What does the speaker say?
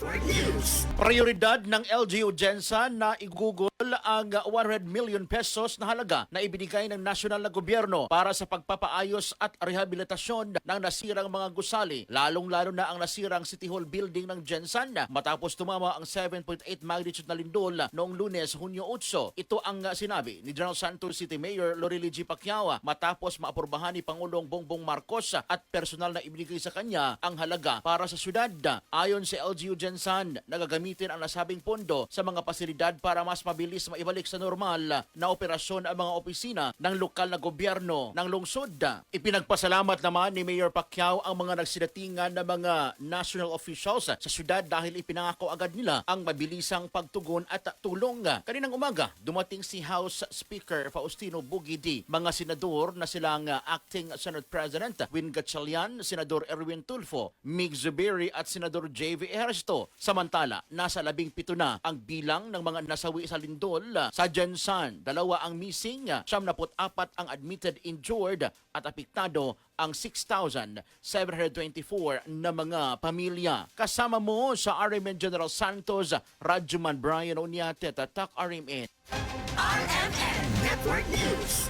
Network News. Prioridad ng LGU Gensan na igugol ang 100 million pesos na halaga na ibinigay ng nasyonal na gobyerno para sa pagpapaayos at rehabilitasyon ng nasirang mga gusali, lalong-lalo na ang nasirang City Hall building ng Gensan matapos tumama ang 7.8 magnitude na lindol noong Lunes, Hunyo 8. Ito ang sinabi ni General Santos City Mayor Lorely G. Pacquiao matapos maaprubahan ni Pangulong Bongbong Marcos at personal na ibinigay sa kanya ang halaga para sa syudad. Ayon sa LGU Gensan, nagagamitin ang nasabing pondo sa mga pasilidad para mas mabilis maibalik sa normal na operasyon ang mga opisina ng lokal na gobyerno ng lungsod. Ipinagpasalamat naman ni Mayor Pacquiao ang mga nagsinatingan ng mga national officials sa syudad dahil ipinangako agad nila ang mabilisang pagtugon at tulong. Kaninang umaga, dumating si House Speaker Faustino Bugidi, mga senador na silang Acting Senate President Win Gatchalian, Senador Erwin Tulfo, Mig Zubiri at Senador J.V. Ejercito. Samantala, nasa 17 na ang bilang ng mga nasawi sa lindol sa Gensan. 2 ang missing, 74 ang admitted injured at apektado ang 6,724 na mga pamilya. Kasama mo sa RMN General Santos, Radjuman Brian Onyate, Tatak RMN. RMN Network News.